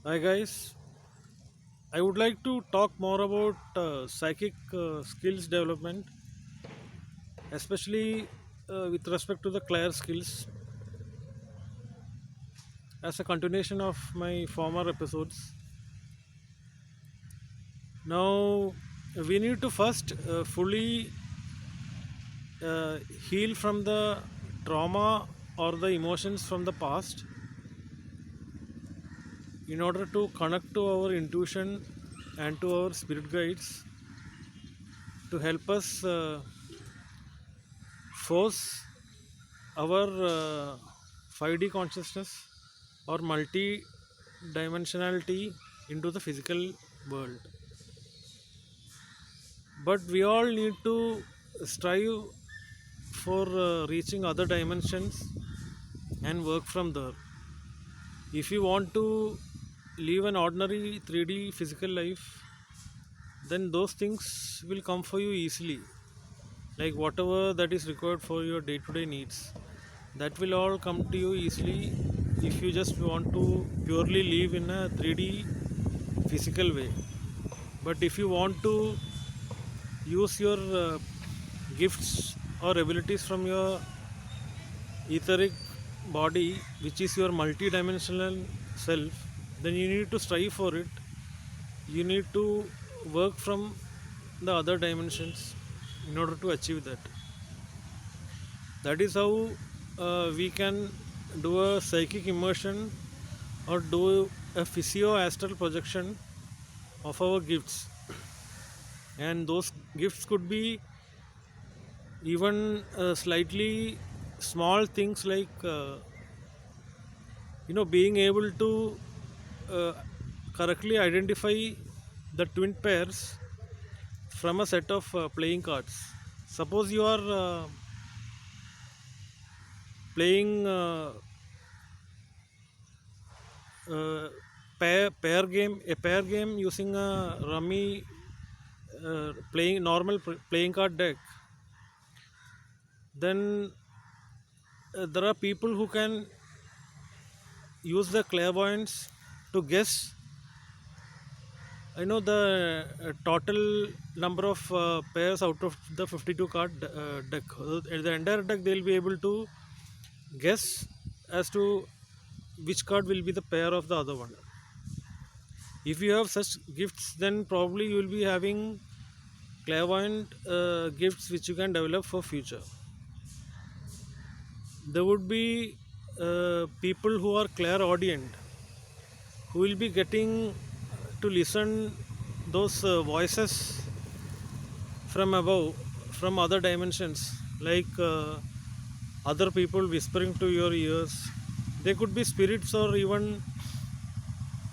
Hi guys, I would like to talk more about psychic skills development, especially with respect to the Claire skills, as a continuation of my former episodes. Now, we need to first fully heal from the trauma or the emotions from the past in order to connect to our intuition and to our spirit guides to help us force our 5D consciousness or multi dimensionality into the physical world. But we all need to strive for reaching other dimensions and work from there. If you want to live an ordinary 3D physical life, then those things will come for you easily, like whatever that is required for your day to day needs. That will all come to you easily if you just want to purely live in a 3D physical way. But if you want to use your gifts or abilities from your etheric body, which is your multi-dimensional self, then you need to strive for it. You need to work from the other dimensions in order to achieve that. That is how we can do a psychic immersion or do a physio astral projection of our gifts. And those gifts could be even slightly small things like being able to uh, correctly identify the twin pairs from a set of playing cards. Suppose you are playing uh, pair game using a rummy playing normal playing card deck. Then there are people who can use the clairvoyance to guess total number of pairs out of the 52 card deck. The entire deck they'll be able to guess as to which card will be the pair of the other one. If you have such gifts, then probably you will be having clairvoyant gifts which you can develop for future. There would be people who are clairaudient who will be getting to listen those voices from above, from other dimensions, like other people whispering to your ears. They could be spirits or even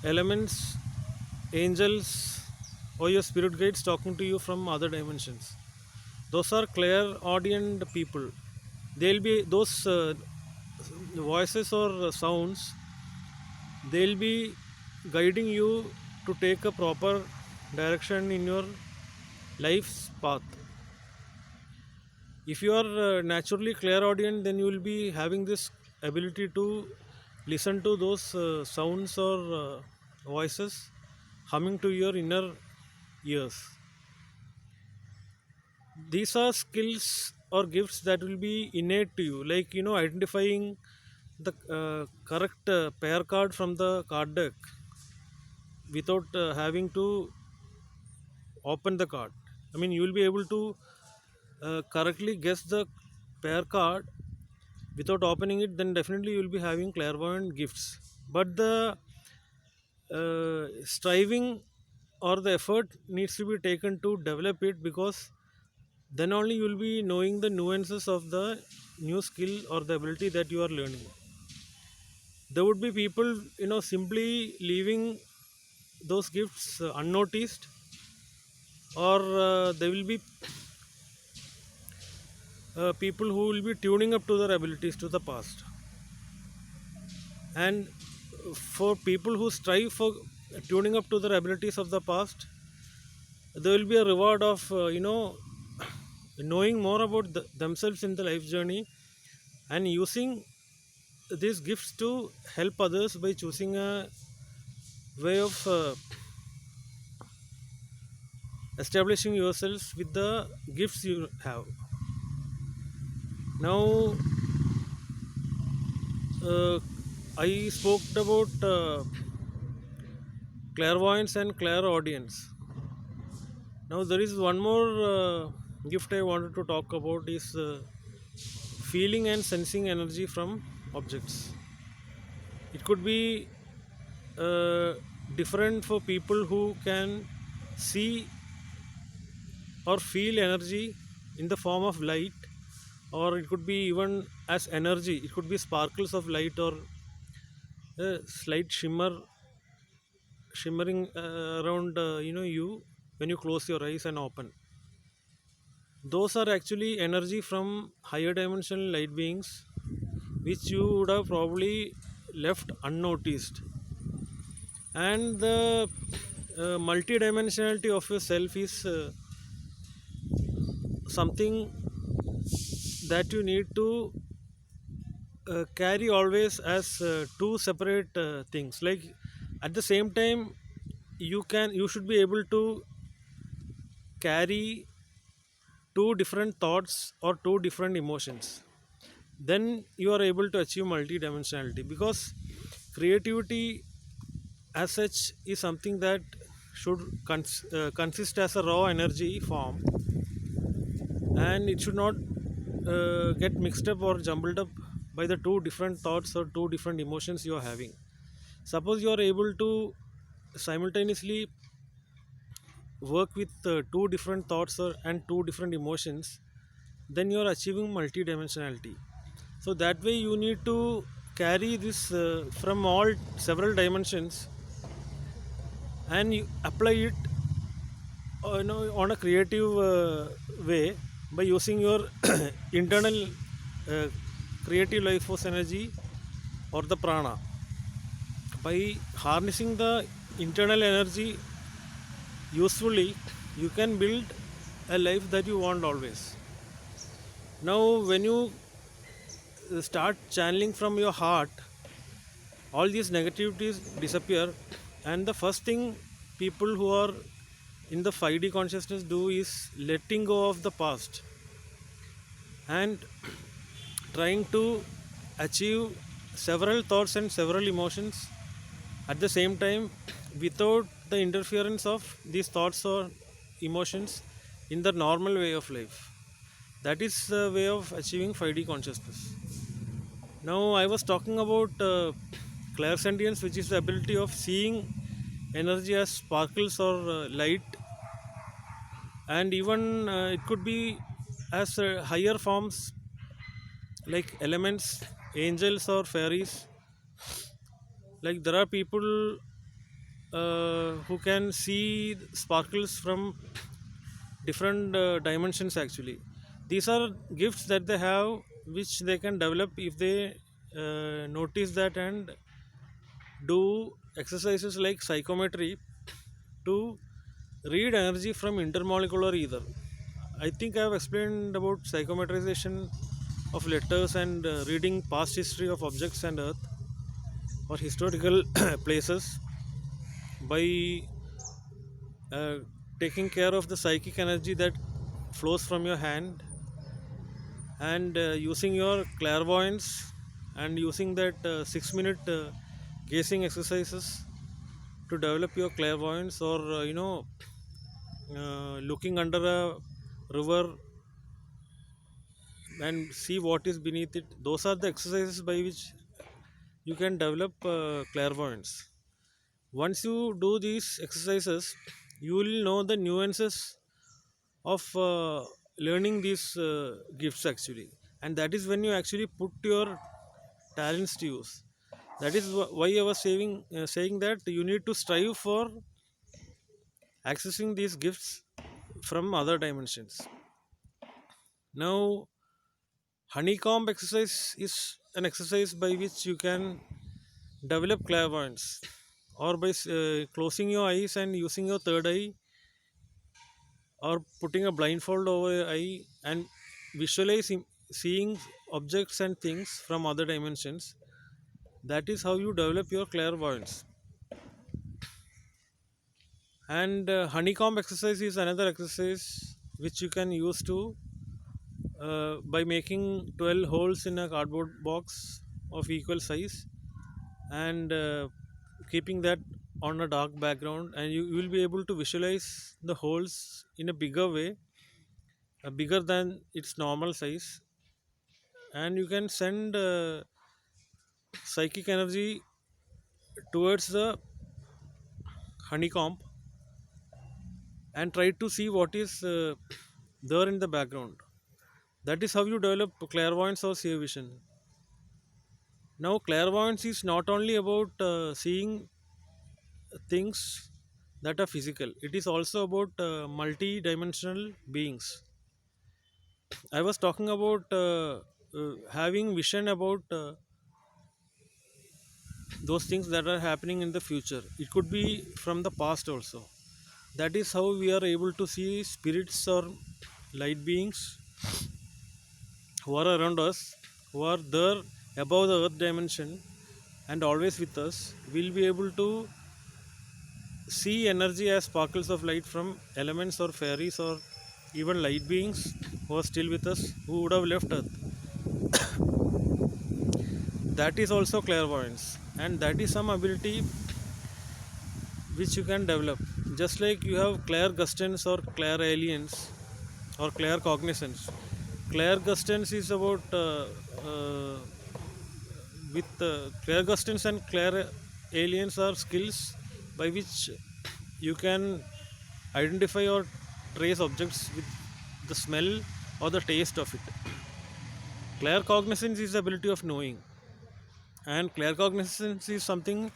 elements, angels, or your spirit guides talking to you from other dimensions. Those are clairaudient people. They'll be those voices or sounds, they'll be guiding you to take a proper direction in your life's path. If you are naturally clairaudient, then you will be having this ability to listen to those sounds or voices humming to your inner ears. These are skills or gifts that will be innate to you, like identifying the correct pair card from the card deck without having to open the card. I mean, you will be able to correctly guess the pair card without opening it. Then definitely you will be having clairvoyant gifts. But the striving or the effort needs to be taken to develop it, because then only you will be knowing the nuances of the new skill or the ability that you are learning. There would be people simply leaving those gifts unnoticed, or there will be people who will be tuning up to their abilities to the past. And for people who strive for tuning up to their abilities of the past, there will be a reward of knowing more about themselves in the life journey, and using these gifts to help others by choosing a way of establishing yourself with the gifts you have. Now, uh, I spoke about clairvoyance and clairaudience. Now, there is one more gift I wanted to talk about is feeling and sensing energy from objects. It could be uh, different for people who can see or feel energy in the form of light, or it could be even as energy. It could be sparkles of light or a slight shimmering around you when you close your eyes and open. Those are actually energy from higher dimensional light beings, which you would have probably left unnoticed. And the multidimensionality of yourself is something that you need to carry always as two separate things. Like at the same time, you should be able to carry two different thoughts or two different emotions. Then you are able to achieve multidimensionality, because creativity as such is something that should consist as a raw energy form, and it should not get mixed up or jumbled up by the two different thoughts or two different emotions you are having. Suppose you are able to simultaneously work with two different thoughts and two different emotions, then you are achieving multidimensionality. So that way you need to carry this from all several dimensions, and you apply it on a creative way by using your internal uh, creative life force energy or the prana. By harnessing the internal energy usefully, you can build a life that you want always. Now, when you start channeling from your heart, all these negativities disappear, and the first thing people who are in the 5D consciousness do is letting go of the past and trying to achieve several thoughts and several emotions at the same time, without the interference of these thoughts or emotions in the normal way of life. That is the way of achieving 5D consciousness. Now, I was talking about clairsentience, which is the ability of seeing energy as sparkles or light, and even it could be as higher forms like elements, angels, or fairies. Like there are people who can see sparkles from different dimensions actually. These are gifts that they have, which they can develop if they notice that and do exercises like psychometry to read energy from intermolecular ether. I think I have explained about psychometrization of letters and reading past history of objects and earth or historical places by uh, taking care of the psychic energy that flows from your hand, and using your clairvoyance and using that 6 minute gazing exercises to develop your clairvoyance, or looking under a river and see what is beneath it. Those are the exercises by which you can develop clairvoyance. Once you do these exercises, you will know the nuances of learning these gifts actually, and that is when you actually put your talents to use. That is why I was saying that you need to strive for accessing these gifts from other dimensions. Now, honeycomb exercise is an exercise by which you can develop clairvoyance, or by closing your eyes and using your third eye, or putting a blindfold over your eye and visualize seeing objects and things from other dimensions. That is how you develop your clairvoyance. And honeycomb exercise is another exercise which you can use to by making 12 holes in a cardboard box of equal size, and keeping that on a dark background, and you will be able to visualize the holes in a bigger way, bigger than its normal size, and you can send psychic energy towards the honeycomb and try to see what is there in the background. That is how you develop clairvoyance or seer vision. Now, clairvoyance is not only about seeing things that are physical, it is also about multi-dimensional beings. I was talking about having vision about those things that are happening in the future. It could be from the past also. That is how we are able to see spirits or light beings who are around us, who are there above the earth dimension and always with us. We'll be able to see energy as sparkles of light from elements or fairies or even light beings who are still with us, who would have left earth. That is also clairvoyance, and that is some ability which you can develop. Just like you have clairgustance or clairalience or claircognizance. Clairgustance is about uh, with clairgustance and clairalience are skills by which you can identify or trace objects with the smell or the taste of it. Claircognizance is the ability of knowing, and claircognizance is something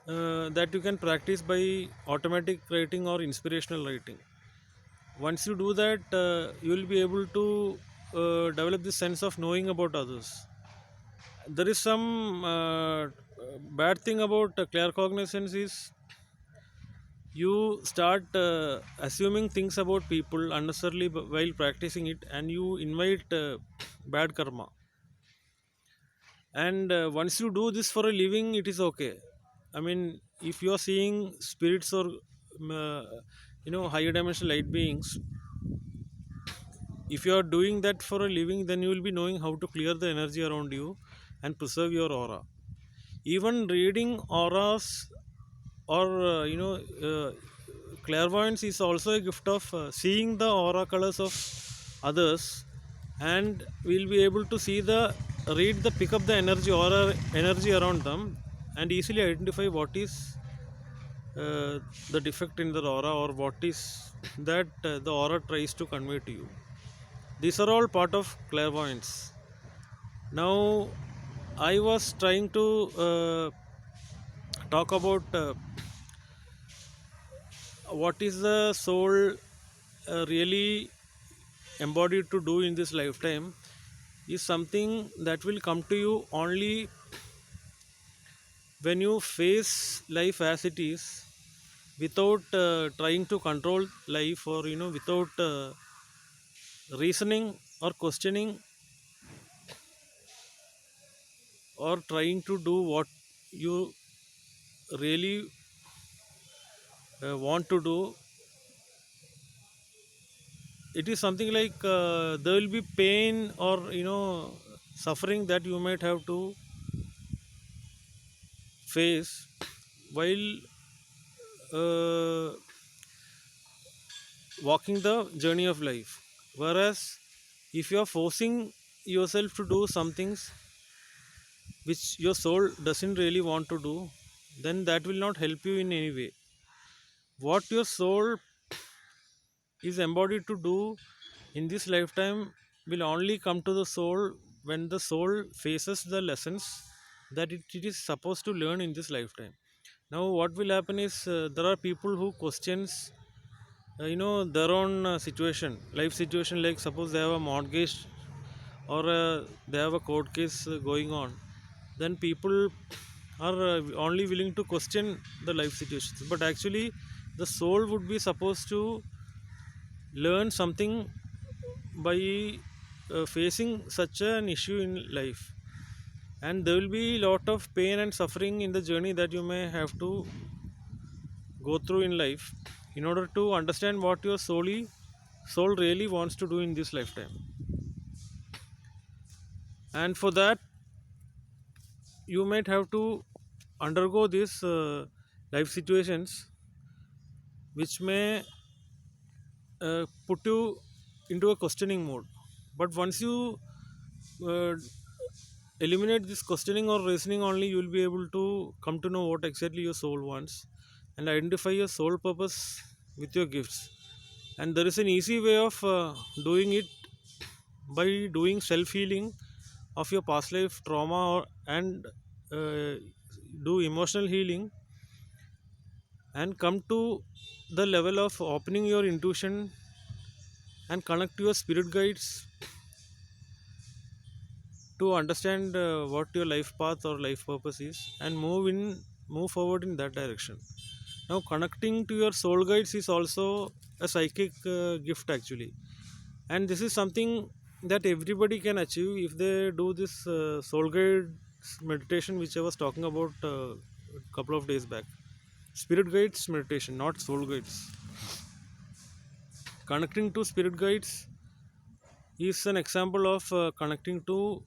that you can practice by automatic writing or inspirational writing. Once you do that, you will be able to develop this sense of knowing about others. There is some bad thing about claircognizance is you start assuming things about people unnecessarily while practicing it, and you invite bad karma. And once you do this for a living, it is okay. I mean, if you are seeing spirits or uh, higher dimensional light beings, if you are doing that for a living, then you will be knowing how to clear the energy around you and preserve your aura. Even reading auras or clairvoyance is also a gift of seeing the aura colors of others, and we'll be able to see the read the pick up the energy aura energy around them and easily identify what is the defect in the aura, or what is that the aura tries to convey to you. These are all part of clairvoyance. Now, I was trying to talk about what is the soul really embodied to do in this lifetime, is something that will come to you only when you face life as it is, without trying to control life, or without reasoning or questioning or trying to do what you really want to do. It is something like there will be pain or suffering that you might have to face while uh, walking the journey of life. Whereas if you are forcing yourself to do some things which your soul doesn't really want to do, then that will not help you in any way. What your soul is embodied to do in this lifetime will only come to the soul when the soul faces the lessons that it is supposed to learn in this lifetime. Now, what will happen is there are people who questions their own situation, life situation. Like suppose they have a mortgage, or they have a court case going on, then people are only willing to question the life situations. But actually, the soul would be supposed to learn something by facing such an issue in life, and there will be a lot of pain and suffering in the journey that you may have to go through in life in order to understand what your soul really wants to do in this lifetime. And for that, you might have to undergo these life situations which may put you into a questioning mode. But once you uh, eliminate this questioning or reasoning only, you will be able to come to know what exactly your soul wants and identify your soul purpose with your gifts. And there is an easy way of doing it by doing self healing of your past life trauma, and uh, do emotional healing and come to the level of opening your intuition and connect to your spirit guides to understand what your life path or life purpose is, and move forward in that direction. Now connecting to your soul guides is also a psychic gift actually, and this is something that everybody can achieve if they do this soul guides meditation which I was talking about a couple of days back. Spirit guides meditation, not soul guides. Connecting to spirit guides is an example of connecting to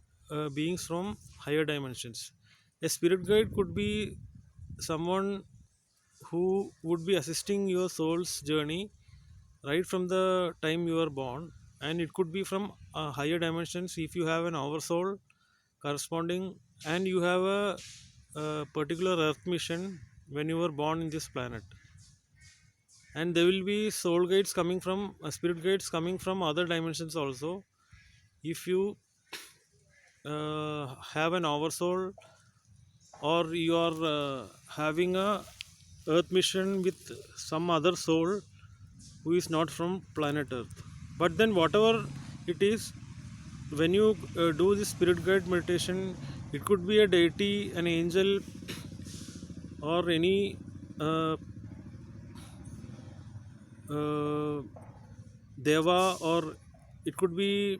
beings from higher dimensions. A spirit guide could be someone who would be assisting your soul's journey right from the time you are born, and it could be from higher dimensions if you have an oversoul corresponding, and you have a particular earth mission when you were born in this planet. And there will be soul guides coming from spirit guides coming from other dimensions also. If you have an oversoul, or you are having a earth mission with some other soul who is not from planet earth. But then whatever it is, when you do this spirit guide meditation, it could be a deity, an angel, or any uh, uh, deva, or it could be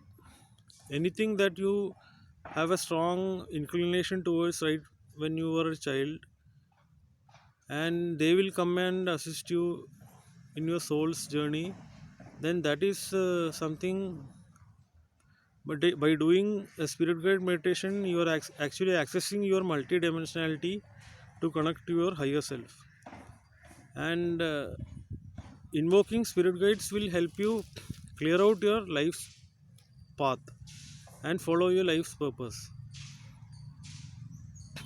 anything that you have a strong inclination towards right when you were a child, and they will come and assist you in your soul's journey. Then that is something. But by doing a spirit guide meditation, you are actually accessing your multidimensionality to connect to your higher self. And invoking spirit guides will help you clear out your life's path and follow your life's purpose.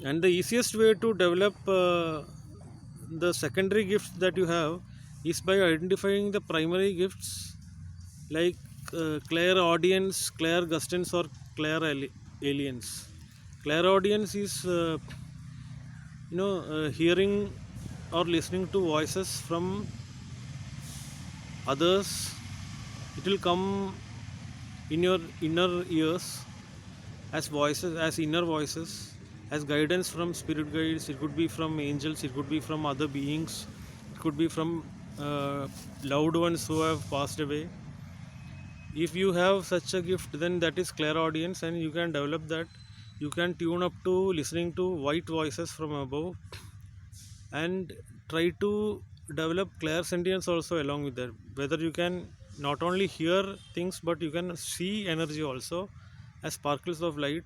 And the easiest way to develop the secondary gifts that you have is by identifying the primary gifts like clairaudience, clairgustance, or clairalience. Clairaudience is hearing or listening to voices from others. It will come in your inner ears as voices, as inner voices, as guidance from spirit guides. It could be from angels, it could be from other beings, it could be from loved ones who have passed away. If you have such a gift, then that is clairaudience, and you can develop that. You can tune up to listening to white voices from above, and try to develop clairsentience also along with that. Whether you can not only hear things, but you can see energy also as sparkles of light.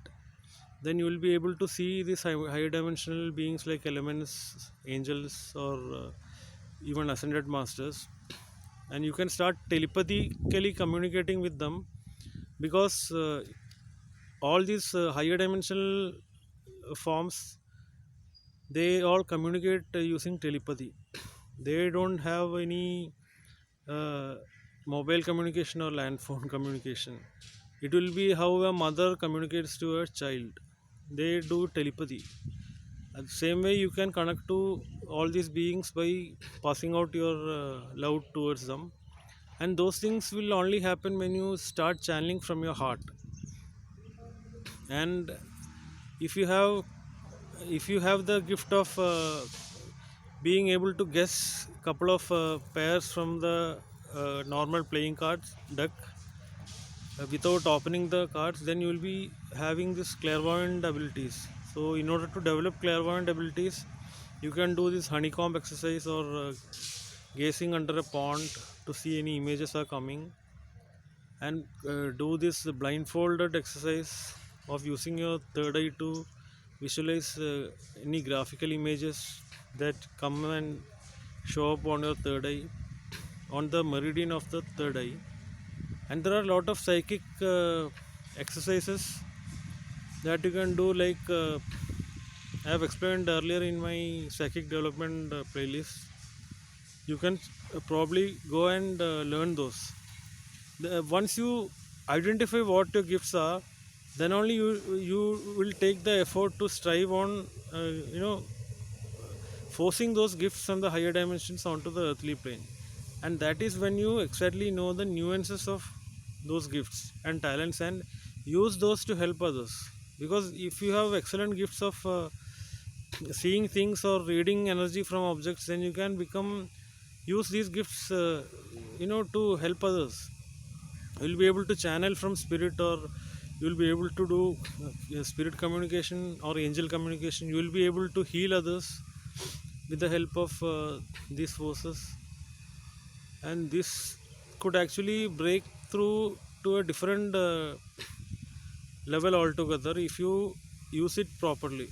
Then you will be able to see these higher dimensional beings like elements, angels, or even ascended masters, and you can start telepathically communicating with them, because all these higher dimensional forms, they all communicate using telepathy. They don't have any uh, mobile communication or land phone communication. It will be how a mother communicates to her child. They do telepathy. The same way you can connect to all these beings by passing out your love towards them, and those things will only happen when you start channeling from your heart. And if you have if you have the gift of being able to guess couple of pairs from the normal playing cards deck without opening the cards, then you will be having this clairvoyant abilities. So in order to develop clairvoyant abilities, You can do this honeycomb exercise or gazing under a pond to see any images are coming, and do this blindfolded exercise of using your third eye to visualize any graphical images that come and show up on your third eye, on the meridian of the third eye. And there are a lot of psychic exercises that you can do, like I have explained earlier in my psychic development playlist. You can probably go and learn those. Once you identify what your gifts are, then only you will take the effort to strive on you know forcing those gifts from the higher dimensions onto the earthly plane. And that is when you exactly know the nuances of those gifts and talents and use those to help others. Because if you have excellent gifts of seeing things or reading energy from objects, then you can use these gifts to help others. You will be able to channel from spirit, or you will be able to do spirit communication or angel communication. You will be able to heal others with the help of these forces, and this could actually break through to a different level altogether if you use it properly.